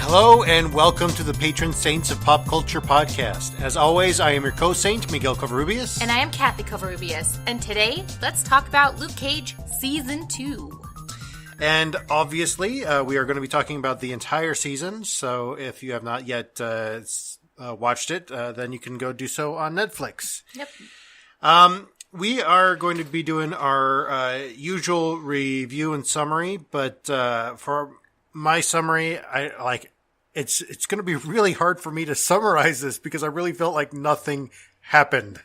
Hello and welcome to the Patron Saints of Pop Culture podcast. As always, I am your co-saint, Miguel Covarrubias. And I am Kathy Covarrubias. And today, let's talk about Luke Cage Season 2. And obviously, we are going to be talking about the entire season. So if you have not yet watched it, then you can go do so on Netflix. Yep. We are going to be doing our usual review and summary, but for my summary, it's going to be really hard for me to summarize this because I really felt like nothing happened.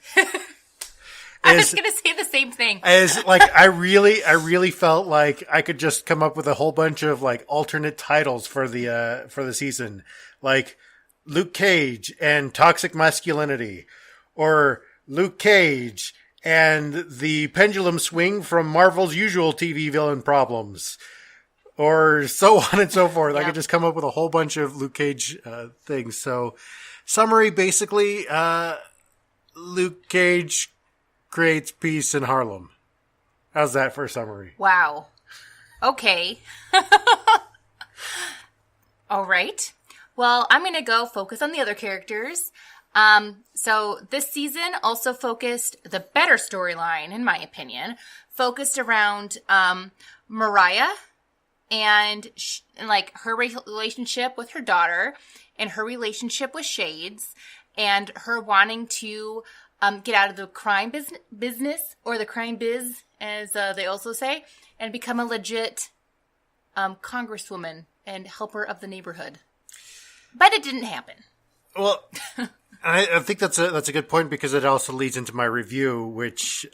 I was going to say the same thing. I really felt like I could just come up with a whole bunch of like alternate titles for the season, like Luke Cage and Toxic Masculinity, or Luke Cage and the pendulum swing from Marvel's usual TV villain problems, or so on and so forth. Yep. I could just come up with a whole bunch of Luke Cage things. So, summary, basically, Luke Cage creates peace in Harlem. How's that for a summary? Wow. Okay. All right. Well, I'm going to go focus on the other characters. So this season also focused, the better storyline, in my opinion, focused around Mariah and like her relationship with her daughter and her relationship with Shades and her wanting to get out of the crime business, or the crime biz, as they also say, and become a legit congresswoman and helper of the neighborhood. But it didn't happen. Well, I think that's a good point, because it also leads into my review, which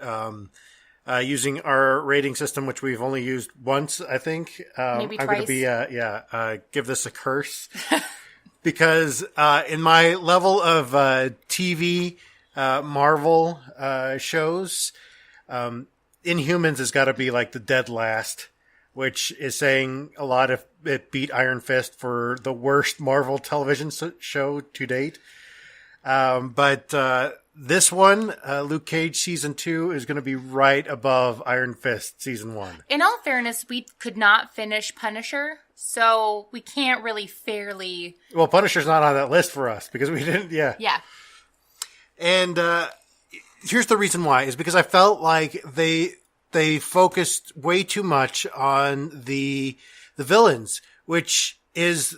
using our rating system, which we've only used once, I think. Maybe I'm twice. going to be give this a curse, because in my level of TV Marvel shows, Inhumans has got to be like the dead last, which is saying a lot if it beat Iron Fist for the worst Marvel television show to date. But this one, Luke Cage Season 2, is going to be right above Iron Fist Season 1. In all fairness, we could not finish Punisher, so we can't really fairly... Well, Punisher's not on that list for us, because we didn't, yeah. Yeah. And here's the reason why, is because I felt like they focused way too much on the villains, which is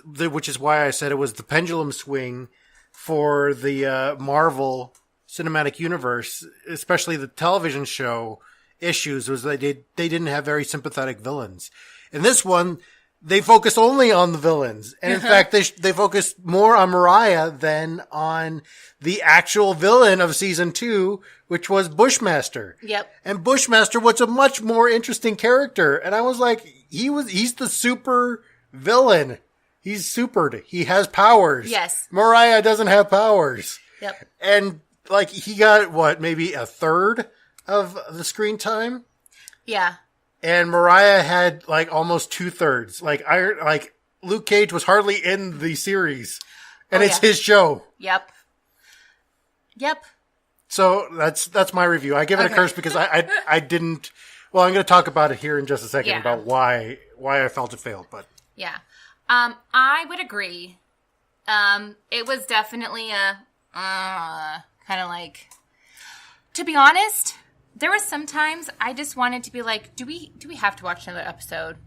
why I said it was the pendulum swing for the Marvel Cinematic Universe, especially the television show issues, was they didn't have very sympathetic villains. In this one, they focused only on the villains. And in fact, they focused more on Mariah than on the actual villain of Season 2, which was Bushmaster. Yep. And Bushmaster was a much more interesting character. And I was like, he's the super villain. He's supered. He has powers. Yes. Mariah doesn't have powers. Yep. And like, he got maybe a third of the screen time? Yeah. And Mariah had like almost 2/3. Like Luke Cage was hardly in the series, and it's his show. Yep. So that's my review. I give it a curse because I didn't. Well, I'm going to talk about it here in just a second about why I felt it failed. But yeah, I would agree. It was definitely a kind of like, to be honest, there was sometimes I just wanted to be like, do we have to watch another episode?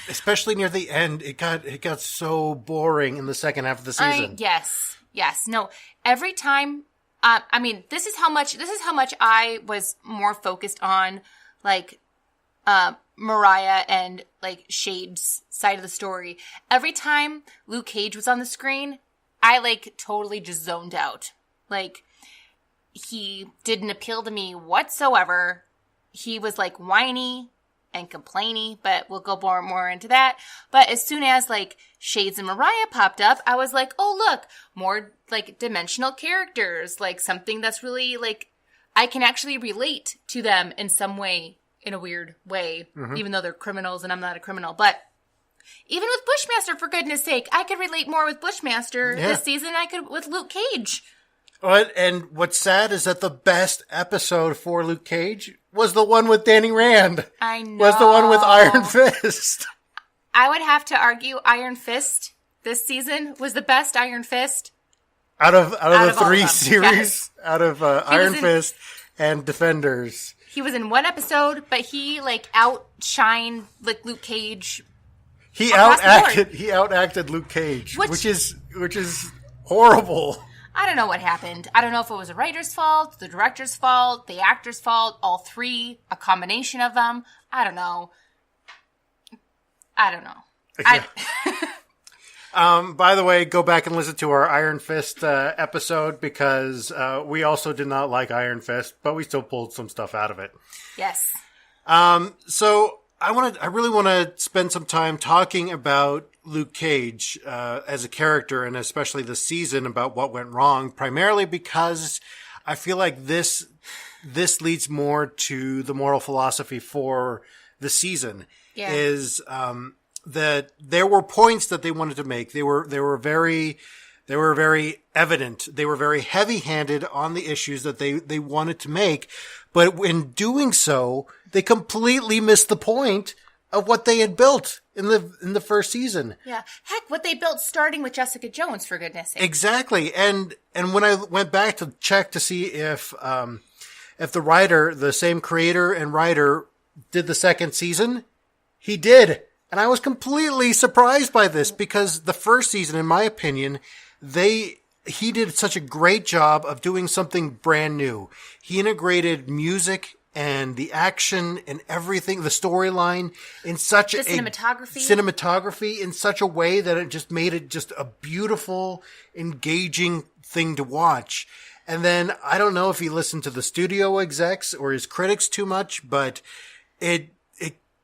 Especially near the end, it got so boring in the second half of the season. Yes. No, every time. I mean, this is how much I was more focused on like Mariah and like Shade's side of the story. Every time Luke Cage was on the screen, I like totally just zoned out. Like, he didn't appeal to me whatsoever. He was like whiny and complainy, but we'll go more into that. But as soon as like Shades and Mariah popped up, I was like, oh look, more like dimensional characters, like something that's really like, I can actually relate to them in some way, in a weird way, even though they're criminals and I'm not a criminal. But even with Bushmaster, for goodness sake, I could relate more with Bushmaster this season than I could with Luke Cage. And what's sad is that the best episode for Luke Cage was the one with Danny Rand. I know. Was the one with Iron Fist. I would have to argue Iron Fist this season was the best Iron Fist. Out of the three them. series, Yes. out of Iron Fist and Defenders. He was in one episode, but he like outshined like Luke Cage. He outacted Luke Cage, which is horrible. I don't know what happened. I don't know if it was the writer's fault, the director's fault, the actor's fault, all three, a combination of them. I don't know. Yeah. By the way, go back and listen to our Iron Fist episode because we also did not like Iron Fist, but we still pulled some stuff out of it. Yes. So I really want to spend some time talking about Luke Cage as a character, and especially this season, about what went wrong. Primarily because I feel like this leads more to the moral philosophy for the season. Yeah. Is that there were points that they wanted to make. They were very evident. They were very heavy-handed on the issues that they wanted to make. But in doing so, they completely missed the point of what they had built in the first season. Yeah. Heck, what they built starting with Jessica Jones, for goodness sake. Exactly. And when I went back to check to see if the writer, the same creator and writer, did the second season, he did. And I was completely surprised by this because the first season, in my opinion, he did such a great job of doing something brand new. He integrated music and the action and everything, the storyline in such the cinematography in such a way that it just made it just a beautiful, engaging thing to watch. And then I don't know if he listened to the studio execs or his critics too much, but it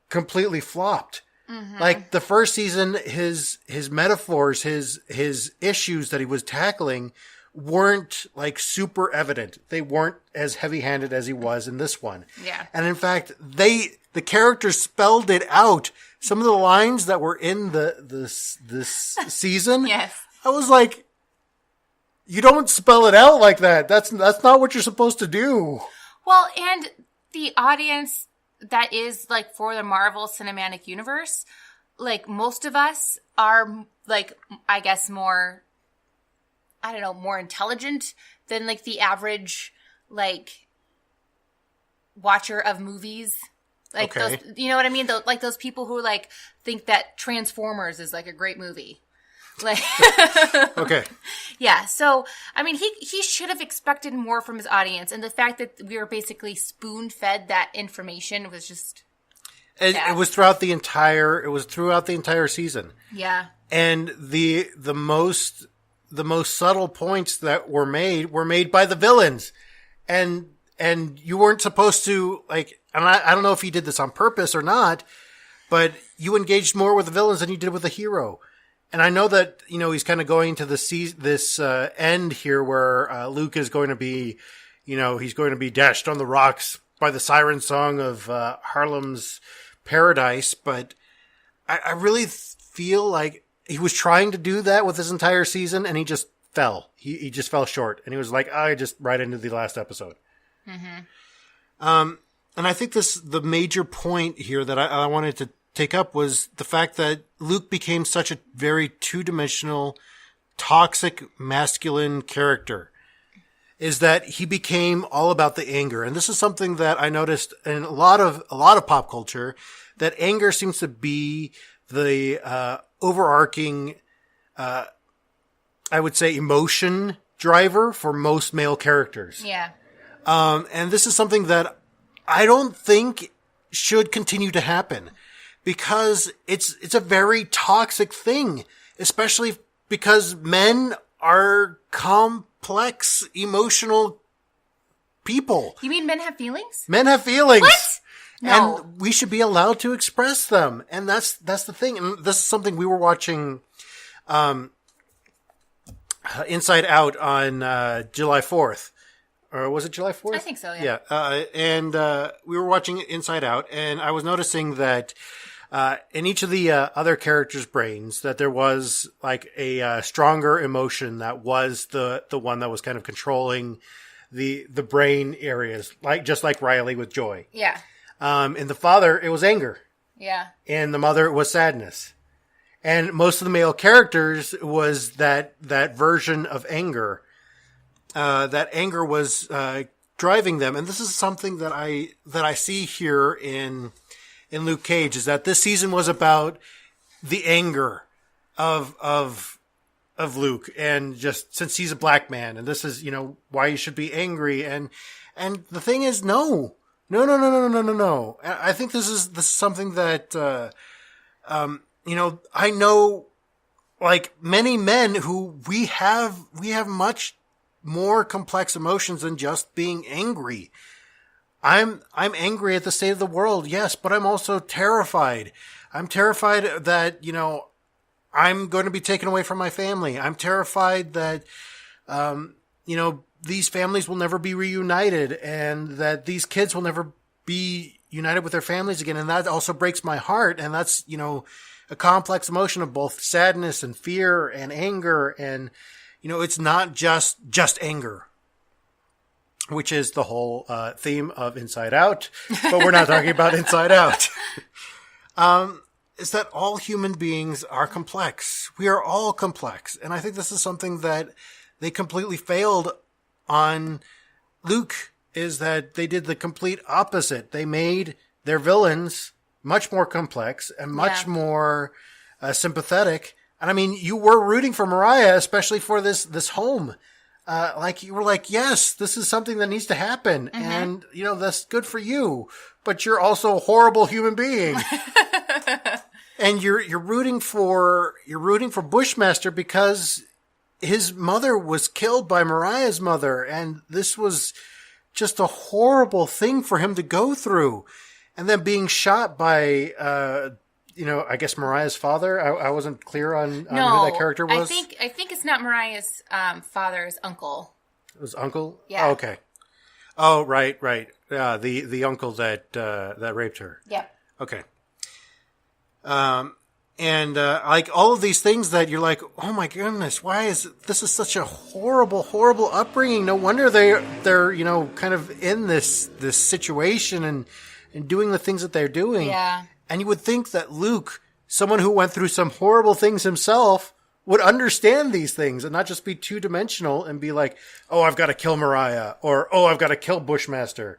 completely flopped. Mm-hmm. Like the first season, his metaphors, his issues that he was tackling weren't like super evident. They weren't as heavy-handed as he was in this one. Yeah. And in fact, the characters spelled it out. Some of the lines that were in this season, yes. I was like, you don't spell it out like that. That's not what you're supposed to do. Well, and the audience that is like for the Marvel Cinematic Universe, like most of us are like, I guess more, I don't know, more intelligent than like the average like watcher of movies. Like okay. Those, you know what I mean? Like those people who like think that Transformers is like a great movie. Like, okay. Yeah. So, I mean, he should have expected more from his audience. And the fact that we were basically spoon fed that information was just. It was throughout the entire season. Yeah. And the most subtle points that were made by the villains. And you weren't supposed to like, and I don't know if he did this on purpose or not, but you engaged more with the villains than you did with the hero. And I know that, you know, he's kind of going to this end here where Luke is going to be, you know, he's going to be dashed on the rocks by the siren song of Harlem's Paradise. But I really feel like he was trying to do that with this entire season, and he just fell. He just fell short. And he was like, I just right into the last episode. Mm-hmm. And I think the major point here that I wanted to take up was the fact that Luke became such a very two-dimensional, toxic, masculine character, is that he became all about the anger. And this is something that I noticed in a lot of pop culture, that anger seems to be the overarching, I would say, emotion driver for most male characters. Yeah. And this is something that I don't think should continue to happen. Because it's a very toxic thing, especially because men are complex, emotional people. You mean men have feelings? Men have feelings. What? No. And we should be allowed to express them. And that's the thing. And this is something we were watching Inside Out on July 4th. Or was it July 4th? I think so, yeah. Yeah. And we were watching Inside Out, and I was noticing that in each of the other characters' brains, that there was like a stronger emotion that was the one that was kind of controlling the brain areas, just like Riley with Joy. Yeah. In the father, it was anger. Yeah. In the mother, it was sadness. And most of the male characters was that version of anger. That anger was driving them, and this is something that I see here in Luke Cage, is that this season was about the anger of Luke, and just since he's a black man, and this is why you should be angry, and the thing is, no. I think this is something that I know, like many men who we have much more complex emotions than just being angry. I'm angry at the state of the world, yes, but I'm also terrified. I'm terrified that, I'm going to be taken away from my family. I'm terrified that, these families will never be reunited, and that these kids will never be united with their families again. And that also breaks my heart. And that's, a complex emotion of both sadness and fear and anger. And, it's not just anger, which is the whole theme of Inside Out, but we're not talking about Inside Out. Is that all human beings are complex. We are all complex. And I think this is something that they completely failed on Luke, is that they did the complete opposite. They made their villains much more complex and much more sympathetic. And I mean, you were rooting for Mariah, especially for this home. You were like, yes, this is something that needs to happen. Mm-hmm. And, that's good for you, but you're also a horrible human being. And you're rooting for Bushmaster because his mother was killed by Mariah's mother. And this was just a horrible thing for him to go through. And then being shot by, I guess Mariah's father. I wasn't clear on who that character was. I think it's not Mariah's father's uncle. It was uncle? Yeah. Oh, okay. Oh, right. The uncle that raped her. Yep. Okay. And all of these things that you're like, oh my goodness, this is such a horrible, horrible upbringing. No wonder they're kind of in this situation and doing the things that they're doing. Yeah. And you would think that Luke, someone who went through some horrible things himself, would understand these things and not just be two-dimensional and be like, oh, I've got to kill Mariah, or, oh, I've got to kill Bushmaster.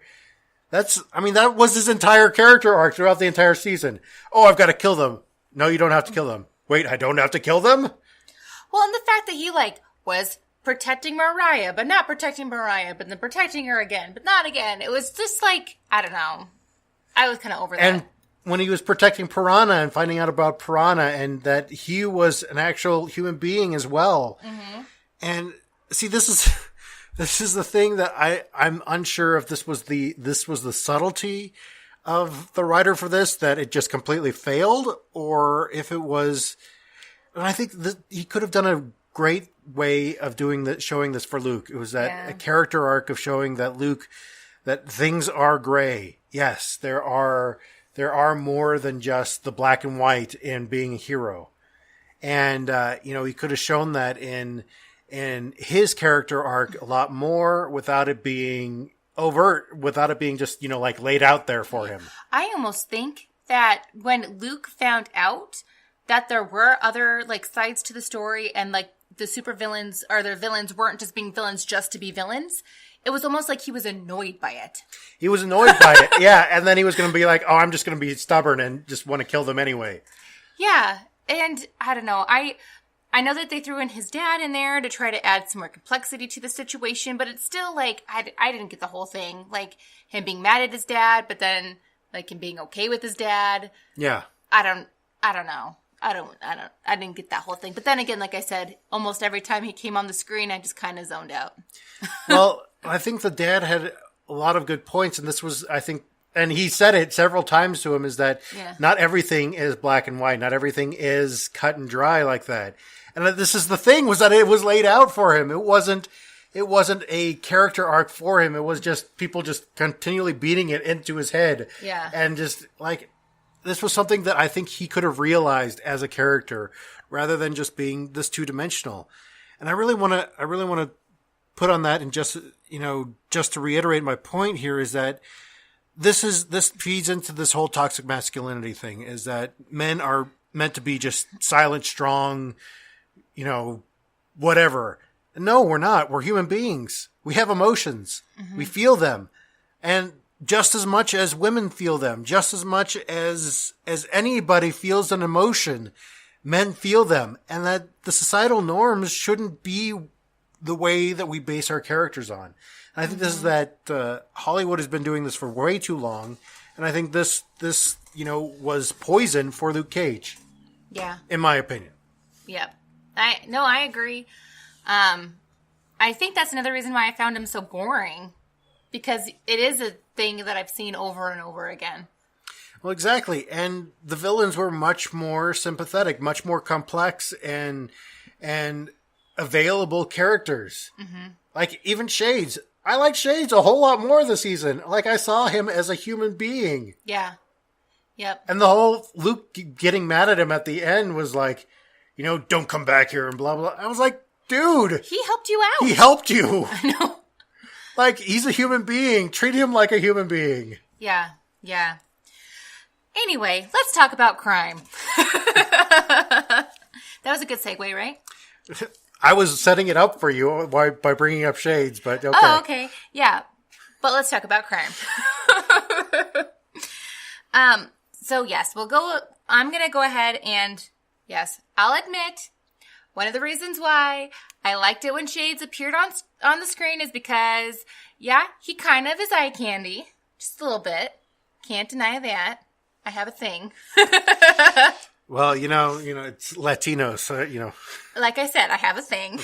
That was his entire character arc throughout the entire season. Oh, I've got to kill them. No, you don't have to kill them. Wait, I don't have to kill them? Well, and the fact that he, was protecting Mariah, but not protecting Mariah, but then protecting her again, but not again. It was just I don't know. I was kind of over that. And when he was protecting Piranha and finding out about Piranha and that he was an actual human being as well. Mm-hmm. And see, this is the thing that I'm unsure if this was the subtlety of the writer for this, that it just completely failed, or if it was. And I think that he could have done a great way of showing this for Luke. It was that a character arc of showing that Luke, that things are gray. Yes, there are more than just the black and white in being a hero. And, he could have shown that in his character arc a lot more without it being overt, without it being just, laid out there for him. I almost think that when Luke found out that there were other, sides to the story and, the supervillains or the villains weren't just being villains just to be villains, it was almost like he was annoyed by it. He was annoyed by it, yeah. And then he was going to be like, oh, I'm just going to be stubborn and just want to kill them anyway. Yeah. And I don't know. I know that they threw in his dad in there to try to add some more complexity to the situation, but it's still I didn't get the whole thing. Him being mad at his dad, but then him being okay with his dad. Yeah. I don't know. I didn't get that whole thing. But then again, like I said, almost every time he came on the screen, I just kind of zoned out. Well, I think the dad had a lot of good points, and this was, I think, and he said it several times to him, is that not everything is black and white. Not everything is cut and dry like that. And this is the thing, was that it was laid out for him. It wasn't a character arc for him. It was just people just continually beating it into his head. Yeah. And just this was something that I think he could have realized as a character rather than just being this two-dimensional. And I really want to put on that, and just to reiterate my point here, is that this feeds into this whole toxic masculinity thing, is that men are meant to be just silent, strong, whatever. No, we're not. We're human beings. We have emotions. Mm-hmm. We feel them. And just as much as women feel them, just as much as anybody feels an emotion, men feel them. And that the societal norms shouldn't be the way that we base our characters on. And I think this is that Hollywood has been doing this for way too long. And I think this was poison for Luke Cage. Yeah. In my opinion. Yep. I agree. I think that's another reason why I found him so boring. Because it is a thing that I've seen over and over again. Well, exactly. And the villains were much more sympathetic, much more complex and available characters. Mm-hmm. Like even Shades. I like Shades a whole lot more this season. Like I saw him as a human being. Yeah. Yep. And the whole Luke getting mad at him at the end was like, don't come back here and blah, blah. I was like, dude. He helped you out. He helped you. I know. Like, he's a human being. Treat him like a human being. Yeah. Yeah. Anyway, let's talk about crime. That was a good segue, right? I was setting it up for you by bringing up Shades, but okay. Oh, okay. Yeah. But let's talk about crime. So yes, I'm going to go ahead and yes, I'll admit one of the reasons why I liked it when Shades appeared on the screen is because, yeah, he kind of is eye candy. Just a little bit. Can't deny that. I have a thing. Well, it's Latino, so, Like I said, I have a thing.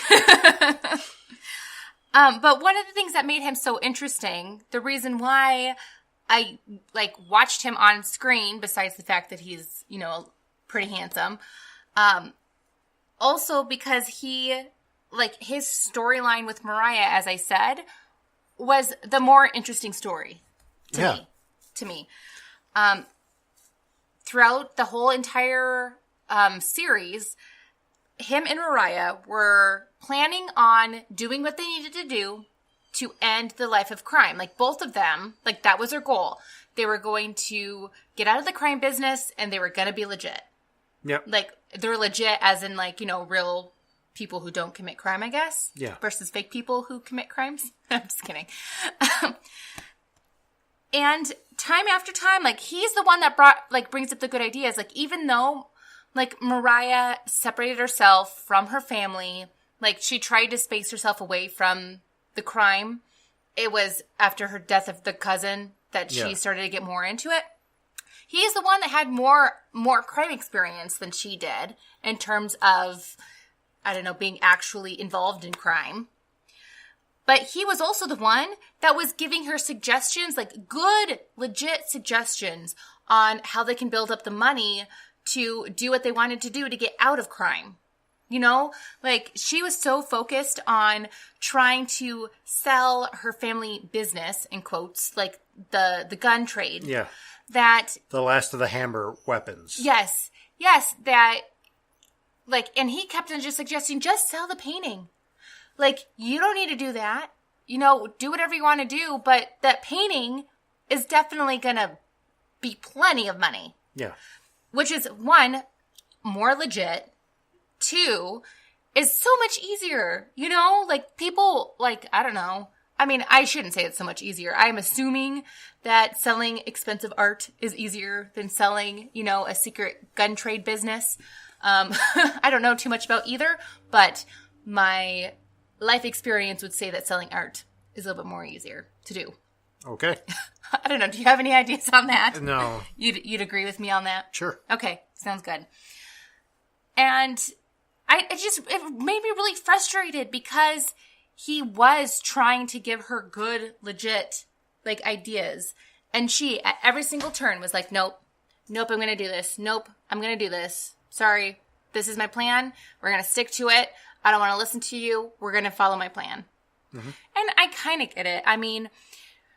But one of the things that made him so interesting, the reason why I, watched him on screen, besides the fact that he's, pretty handsome, also because he, his storyline with Mariah, as I said, was the more interesting story to me. Throughout the whole entire series, him and Mariah were planning on doing what they needed to do to end the life of crime. Both of them, that was their goal. They were going to get out of the crime business and they were going to be legit. Yep. They're legit as in, real people who don't commit crime, I guess. Yeah. Versus fake people who commit crimes. I'm just kidding. And time after time, he's the one that brings up the good ideas. Even though, Mariah separated herself from her family, she tried to space herself away from the crime. It was after her death of the cousin that she started to get more into it. He's the one that had more crime experience than she did in terms of, being actually involved in crime. But he was also the one that was giving her suggestions, good, legit suggestions on how they can build up the money to do what they wanted to do to get out of crime. She was so focused on trying to sell her family business, in quotes, the gun trade. Yeah. That. The last of the hammer weapons. Yes. Yes. That, and he kept on just suggesting, just sell the painting. You don't need to do that. Do whatever you want to do, but that painting is definitely going to be plenty of money. Yeah. Which is, one, more legit. Two, is so much easier. People, I don't know. I mean, I shouldn't say it's so much easier. I'm assuming that selling expensive art is easier than selling, a secret gun trade business. I don't know too much about either, but my life experience would say that selling art is a little bit more easier to do. Okay. I don't know. Do you have any ideas on that? No. You'd agree with me on that? Sure. Okay. Sounds good. And it made me really frustrated because he was trying to give her good, legit, ideas. And she, at every single turn, was like, nope, I'm going to do this. Nope, I'm going to do this. Sorry, this is my plan. We're going to stick to it. I don't want to listen to you. We're going to follow my plan. Mm-hmm. And I kind of get it. I mean,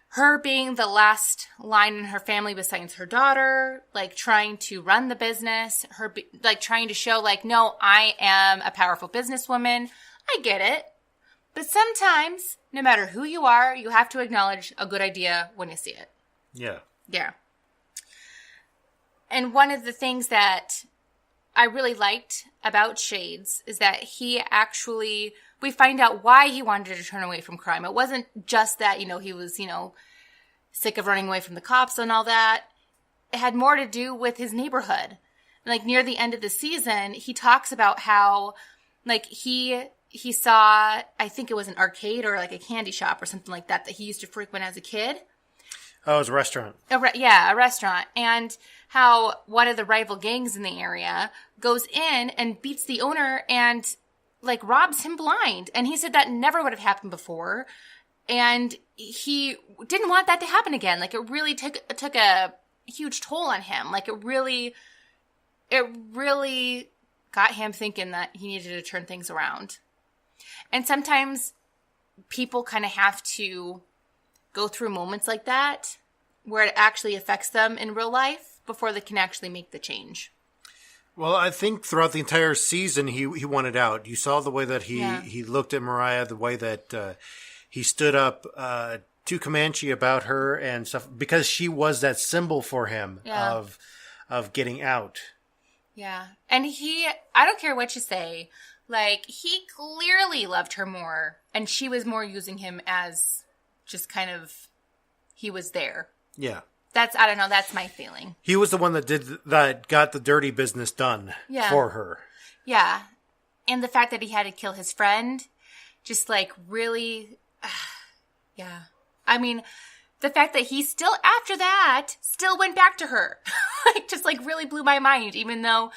her being the last line in her family besides her daughter, trying to run the business, her, trying to show, no, I am a powerful businesswoman. I get it. But sometimes, no matter who you are, you have to acknowledge a good idea when you see it. Yeah. Yeah. And one of the things that I really liked about Shades is that we find out why he wanted to turn away from crime. It wasn't just that, he was, sick of running away from the cops and all that. It had more to do with his neighborhood. Like near the end of the season, he talks about how like he saw, I think it was an arcade or like a candy shop or something like that he used to frequent as a kid. Oh, it was a restaurant. A restaurant. And how one of the rival gangs in the area goes in and beats the owner and like robs him blind. And he said that never would have happened before. And he didn't want that to happen again. Like it really took a huge toll on him. Like it really got him thinking that he needed to turn things around. And sometimes people kind of have to go through moments like that where it actually affects them in real life before they can actually make the change. Well, I think throughout the entire season, he wanted out. You saw the way that he looked at Mariah, the way that he stood up to Comanche about her and stuff, because she was that symbol for him of getting out. Yeah. And I don't care what you say, like, he clearly loved her more, and she was more using him as just kind of, he was there. Yeah. I don't know, that's my feeling. He was the one that got the dirty business done for her. Yeah. And the fact that he had to kill his friend, just like really, yeah. I mean, the fact that he still, after that, still went back to her, like, just like really blew my mind, even though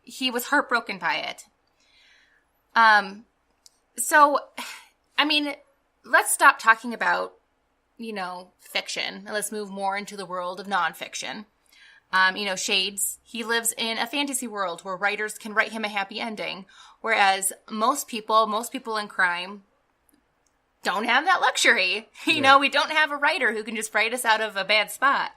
he was heartbroken by it. So, I mean, let's stop talking about, fiction, and let's move more into the world of nonfiction. Shades, he lives in a fantasy world where writers can write him a happy ending, whereas most people in crime don't have that luxury. We don't have a writer who can just write us out of a bad spot.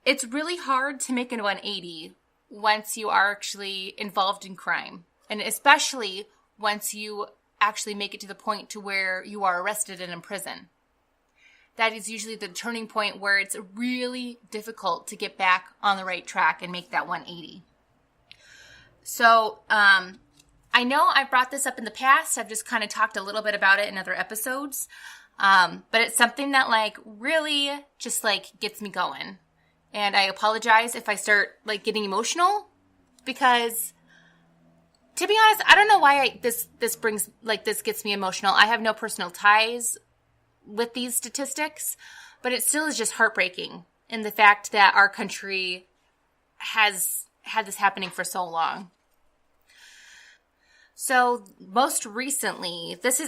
It's really hard to make a 180 once you are actually involved in crime, and especially once you actually make it to the point to where you are arrested and in prison. That is usually the turning point where it's really difficult to get back on the right track and make that 180. So, I know I've brought this up in the past. I've just kind of talked a little bit about it in other episodes. But it's something that like really just like gets me going. And I apologize if I start like getting emotional, because to be honest, I don't know why this gets me emotional. I have no personal ties with these statistics, but it still is just heartbreaking in the fact that our country has had this happening for so long. So most recently, this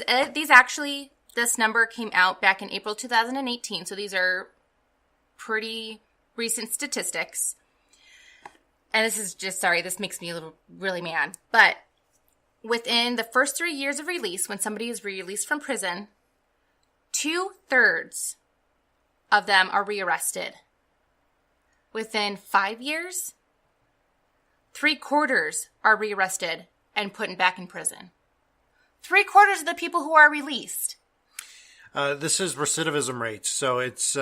number came out back in April 2018. So these are pretty recent statistics. And this makes me really mad. But within the first 3 years of release, when somebody is released from prison, 2/3 of them are rearrested. Within 5 years, 3/4 are rearrested and put back in prison. 3/4 of the people who are released. This is recidivism rates. So it's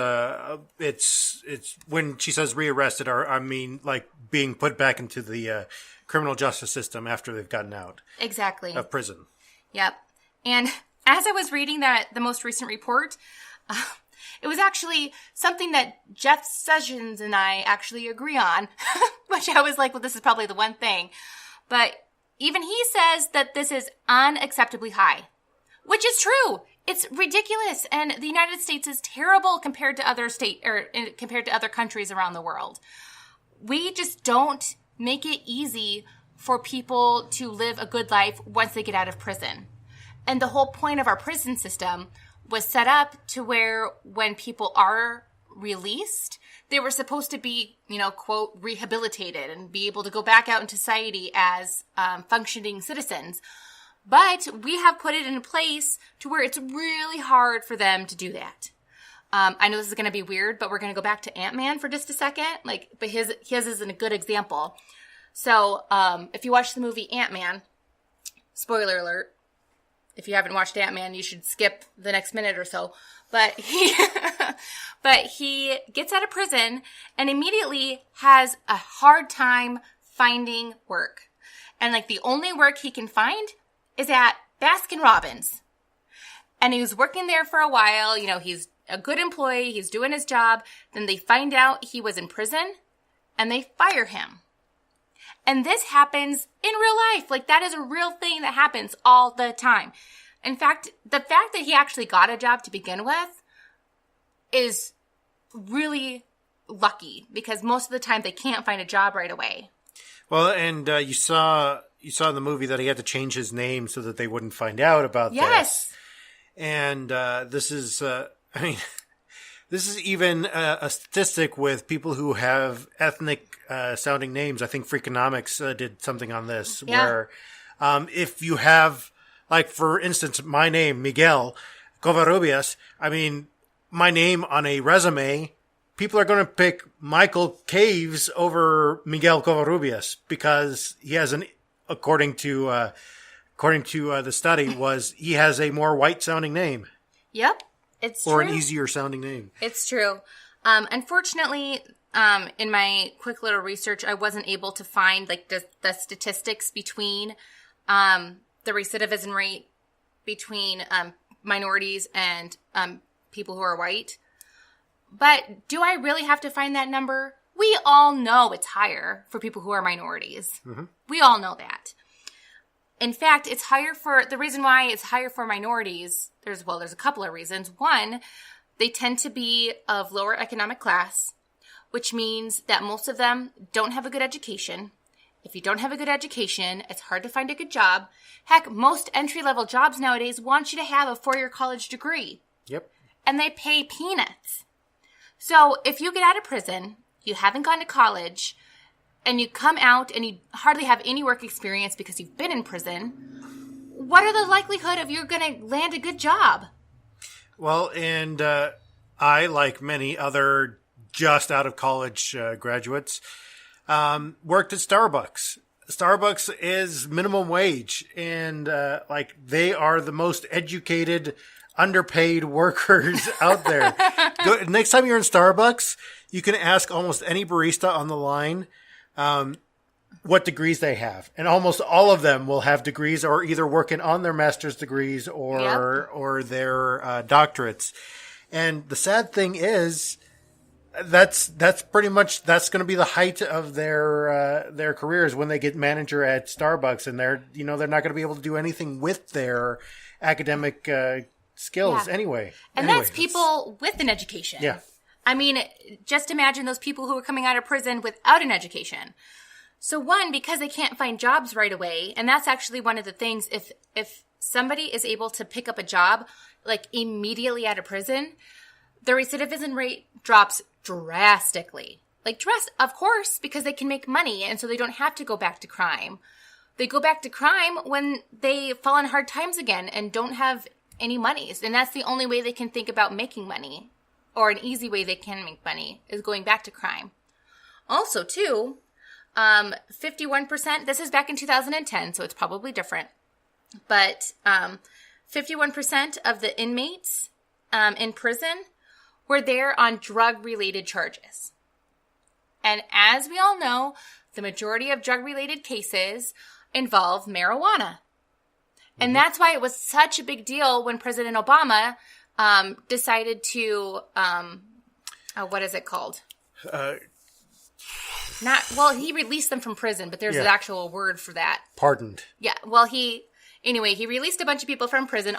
when she says rearrested, I mean like being put back into the criminal justice system after they've gotten out. Exactly. Of prison. Yep. And as I was reading the most recent report, it was actually something that Jeff Sessions and I actually agree on, which I was like, well, this is probably the one thing. But even he says that this is unacceptably high, which is true. It's ridiculous. And the United States is terrible compared to compared to other countries around the world. We just don't make it easy for people to live a good life once they get out of prison. And the whole point of our prison system was set up to where when people are released, they were supposed to be, quote, rehabilitated and be able to go back out into society as functioning citizens. But we have put it in place to where it's really hard for them to do that. I know this is going to be weird, but we're going to go back to Ant-Man for just a second. But his is a good example. So if you watch the movie Ant-Man, spoiler alert, if you haven't watched Ant-Man, you should skip the next minute or so. But he gets out of prison and immediately has a hard time finding work. And like the only work he can find is at Baskin Robbins. And he was working there for a while. You know, he's a good employee. He's doing his job. Then they find out he was in prison and they fire him. And this happens in real life. Like, that is a real thing that happens all the time. In fact, the fact that he actually got a job to begin with is really lucky, because most of the time they can't find a job right away. Well, and you saw in the movie that he had to change his name so that they wouldn't find out about Yes. this. And this is, this is even a statistic with people who have ethnic sounding names. I think Freakonomics did something on this, where if you have, like, for instance, my name, Miguel Covarrubias, I mean, my name on a resume, people are going to pick Michael Caves over Miguel Covarrubias because he has according to the study, he has a more white sounding name. Yep, it's true. Or an easier sounding name. It's true. Unfortunately, in my quick little research, I wasn't able to find like the statistics between the recidivism rate between minorities and people who are white. But do I really have to find that number? We all know it's higher for people who are minorities. Mm-hmm. We all know that. In fact, it's higher the reason why it's higher for minorities, there's a couple of reasons. One, they tend to be of lower economic class, which means that most of them don't have a good education. If you don't have a good education, it's hard to find a good job. Heck, most entry-level jobs nowadays want you to have a 4-year college degree. Yep. And they pay peanuts. So if you get out of prison, you haven't gone to college, and you come out and you hardly have any work experience because you've been in prison, what are the likelihood of you're going to land a good job? Well, and I, like many other just out of college graduates, worked at Starbucks. Starbucks is minimum wage, and they are the most educated, underpaid workers out there. Next time you're in Starbucks, you can ask almost any barista on the line what degrees they have, and almost all of them will have degrees or either working on their master's degrees or their doctorates. And the sad thing is, that's pretty much going to be the height of their careers when they get manager at Starbucks, and they're not going to be able to do anything with their academic skills anyway. And that's people with an education. Yeah. I mean, just imagine those people who are coming out of prison without an education. So one, because they can't find jobs right away, and that's actually one of the things, if somebody is able to pick up a job like immediately out of prison, the recidivism rate drops drastically. Of course, because they can make money, and so they don't have to go back to crime. They go back to crime when they fall on hard times again and don't have any monies, and that's the only way they can think about making money, or an easy way they can make money, is going back to crime. Also, too, 51%, this is back in 2010, so it's probably different, but 51% of the inmates in prison were there on drug-related charges. And as we all know, the majority of drug-related cases involve marijuana. And that's why it was such a big deal when President Obama decided to, what is it called? He released them from prison, but there's an actual word for that. Pardoned. Yeah, well, he released a bunch of people from prison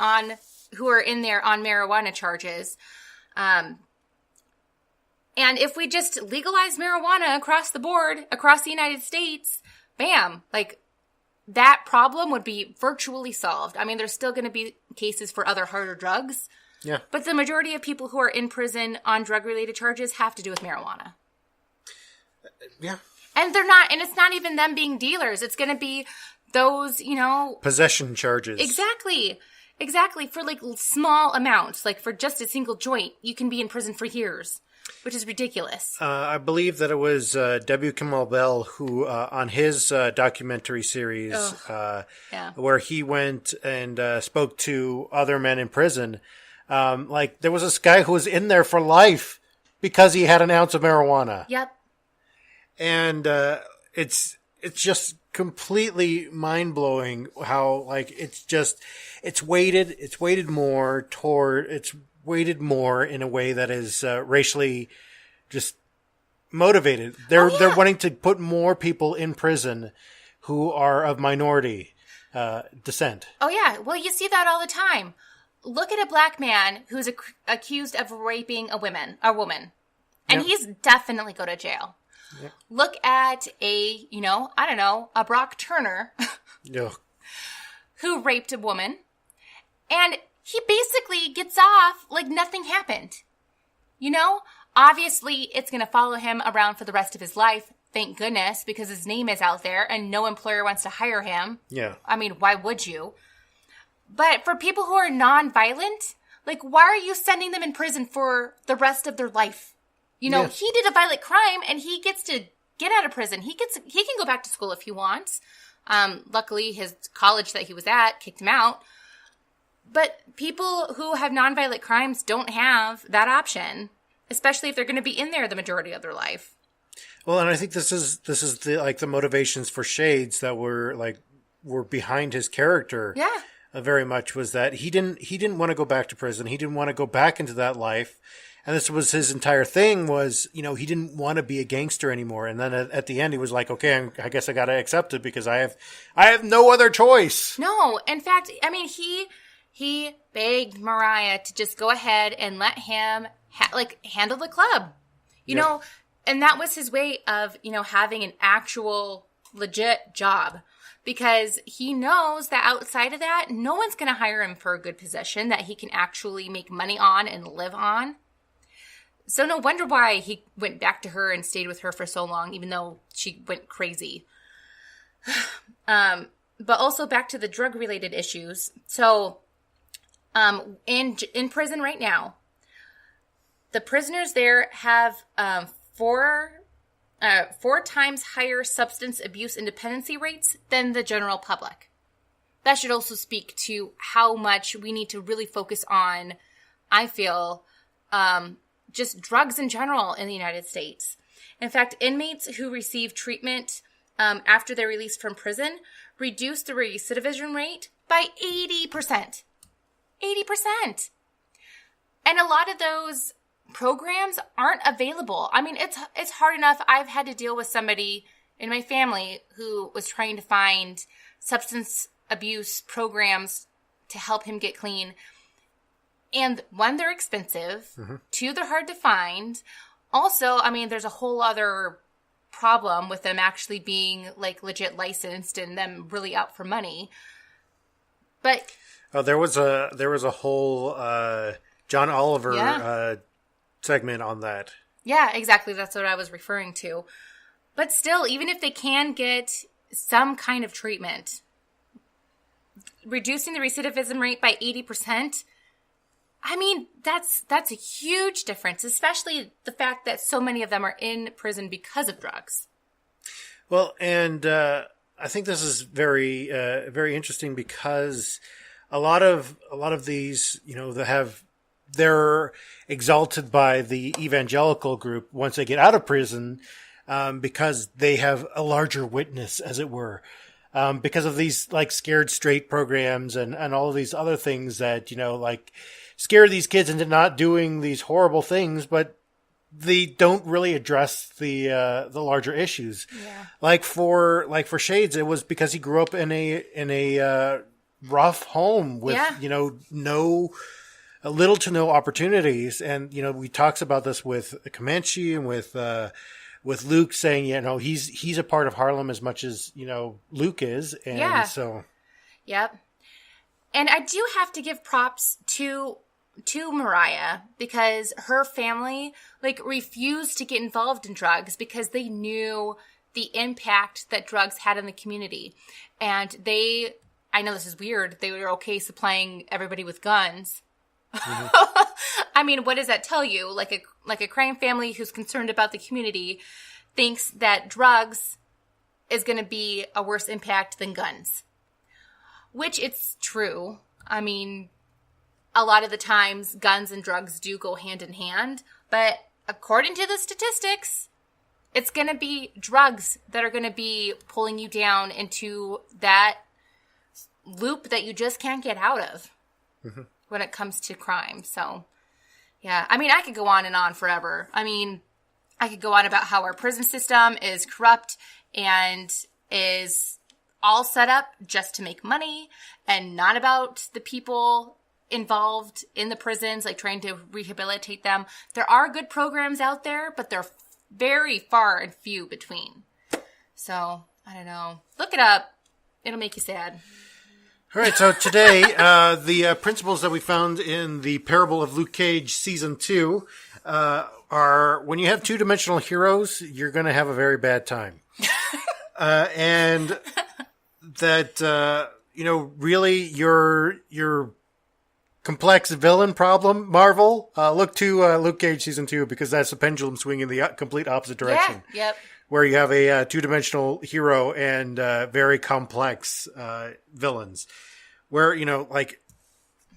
who are in there on marijuana charges. And if we just legalize marijuana across the board, across the United States, bam, that problem would be virtually solved. I mean, there's still going to be cases for other harder drugs. Yeah. But the majority of people who are in prison on drug-related charges have to do with marijuana. Yeah. And it's not even them being dealers. It's going to be those, possession charges. Exactly. For small amounts, for just a single joint, you can be in prison for years, which is ridiculous. I believe that it was W. Kamau Bell who, on his documentary series, where he went and spoke to other men in prison, there was this guy who was in there for life because he had an ounce of marijuana. Yep. And it's it's just completely mind blowing how like it's weighted more in a way that is racially just motivated. They're wanting to put more people in prison who are of minority descent. Oh yeah, well you see that all the time. Look at a black man who's accused of raping a woman, and he's definitely go to jail. Yep. Look at a Brock Turner who raped a woman, and he basically gets off like nothing happened. Obviously it's going to follow him around for the rest of his life. Thank goodness, because his name is out there and no employer wants to hire him. Yeah. I mean, why would you? But for people who are non-violent, like, why are you sending them in prison for the rest of their life? He did a violent crime and he gets to get out of prison. He can go back to school if he wants. Luckily, his college that he was at kicked him out. But people who have non-violent crimes don't have that option, especially if they're going to be in there the majority of their life. Well, and I think this is the motivations for Shades that were behind his character. Yeah. Very much was that he didn't want to go back to prison. He didn't want to go back into that life. And this was his entire thing was, he didn't want to be a gangster anymore. And then at the end, he was like, okay, I guess I got to accept it because I have no other choice. No, in fact, I mean, he begged Mariah to just go ahead and let him handle the club, and that was his way of, having an actual legit job. Because he knows that outside of that, no one's going to hire him for a good position that he can actually make money on and live on. So no wonder why he went back to her and stayed with her for so long, even though she went crazy. But also back to the drug-related issues. So in prison right now, the prisoners there have four times higher substance abuse and dependency rates than the general public. That should also speak to how much we need to really focus on, I feel, just drugs in general in the United States. In fact, inmates who receive treatment after they're released from prison reduce the recidivism rate by 80%. 80%. And a lot of those programs aren't available. I mean, it's hard enough. I've had to deal with somebody in my family who was trying to find substance abuse programs to help him get clean. And one, they're expensive. Mm-hmm. Two, they're hard to find. Also, I mean, there's a whole other problem with them actually being like legit licensed and them really out for money. But there was a whole John Oliver segment on that. Yeah, exactly. That's what I was referring to. But still, even if they can get some kind of treatment, reducing the recidivism rate by 80%, I mean, that's a huge difference, especially the fact that so many of them are in prison because of drugs. Well, and I think this is very, very interesting because a lot of these, they're exalted by the evangelical group once they get out of prison, because they have a larger witness, as it were, because of these like scared straight programs and all of these other things that, scare these kids into not doing these horrible things, but they don't really address the larger issues. Yeah. Like for Shades, it was because he grew up in a rough home with, little to no opportunities. And, we talks about this with Comanche and with Luke saying, he's a part of Harlem as much as, Luke is. And so. Yep. And I do have to give props to Mariah because her family refused to get involved in drugs because they knew the impact that drugs had in the community. And I know this is weird, they were okay supplying everybody with guns. Mm-hmm. I mean, what does that tell you? Like a crime family who's concerned about the community thinks that drugs is going to be a worse impact than guns. Which it's true. I mean, a lot of the times guns and drugs do go hand in hand, but according to the statistics, it's going to be drugs that are going to be pulling you down into that loop that you just can't get out of when it comes to crime. So, yeah. I mean, I could go on and on forever. I mean, I could go on about how our prison system is corrupt and is all set up just to make money and not about the people involved in the prisons, like trying to rehabilitate them. There are good programs out there, but they're very far and few between. So, I don't know. Look it up. It'll make you sad. All right, so today, the principles that we found in the Parable of Luke Cage Season 2 are when you have two-dimensional heroes, you're going to have a very bad time. And that, really your complex villain problem, Marvel, look to Luke Cage Season 2 because that's the pendulum swing in the complete opposite direction. Yeah, yep. Where you have a two-dimensional hero and very complex villains. Where, like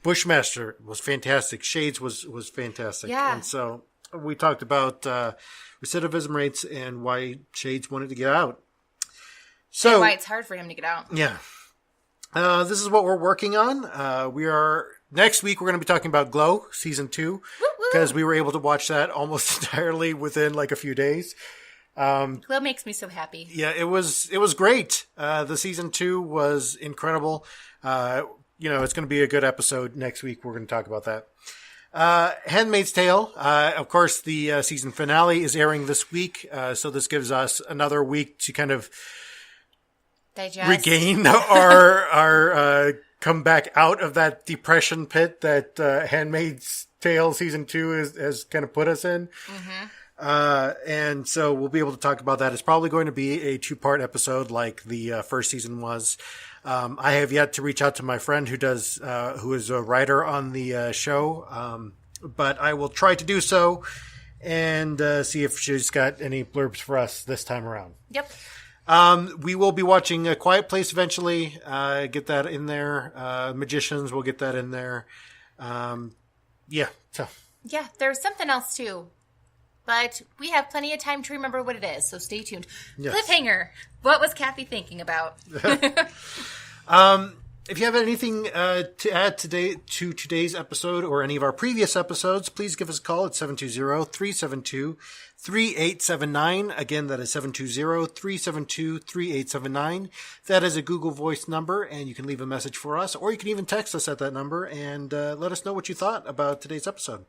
Bushmaster was fantastic. Shades was fantastic. Yeah. And so we talked about recidivism rates and why Shades wanted to get out. So and why it's hard for him to get out. Yeah. This is what we're working on. Next week, we're going to be talking about Glow, Season 2, because we were able to watch that almost entirely within like a few days. Glow makes me so happy. Yeah, it was great. The Season 2 was incredible. It's going to be a good episode next week. We're going to talk about that. Handmaid's Tale. Of course, the season finale is airing this week. So this gives us another week to kind of digest, regain our come back out of that depression pit that Handmaid's Tale Season 2 has kind of put us in. And so we'll be able to talk about that. It's probably going to be a 2-part episode like the first season was. I have yet to reach out to my friend who is a writer on the show. But I will try to do so and see if she's got any blurbs for us this time around. Yep. We will be watching A Quiet Place eventually. Get that in there. Magicians, we'll get that in there. Yeah. There's something else too. But we have plenty of time to remember what it is, so stay tuned. Yes. Cliffhanger. What was Kathy thinking about? If you have anything to add to today's episode or any of our previous episodes, please give us a call at 720-372-3879. Again, that is 720-372-3879. That is a Google Voice number, and you can leave a message for us, or you can even text us at that number and let us know what you thought about today's episode.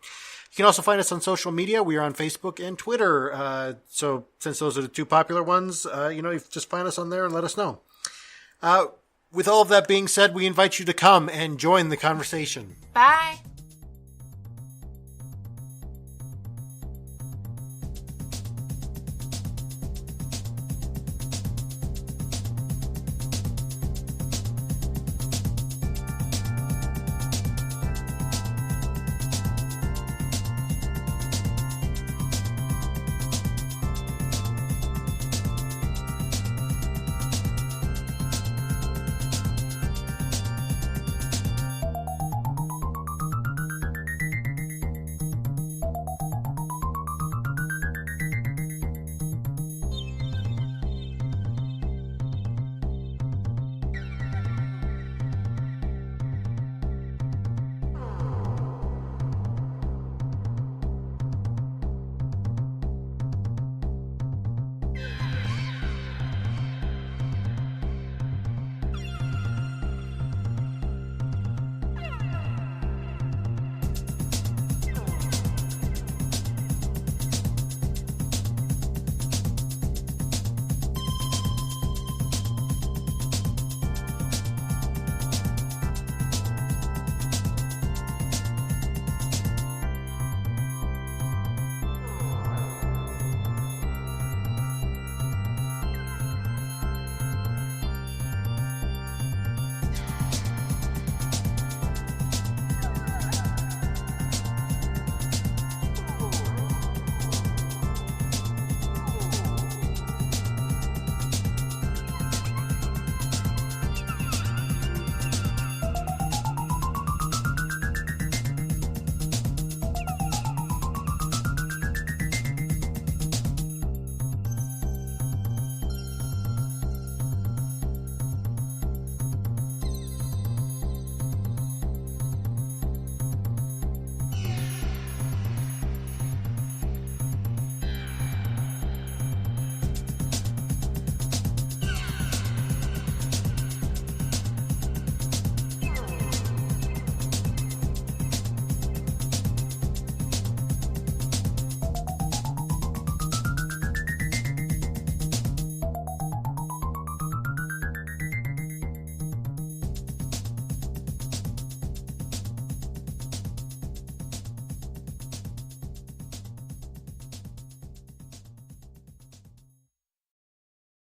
You can also find us on social media. We are on Facebook and Twitter. So since those are the two popular ones, you just find us on there and let us know. With all of that being said, we invite you to come and join the conversation. Bye.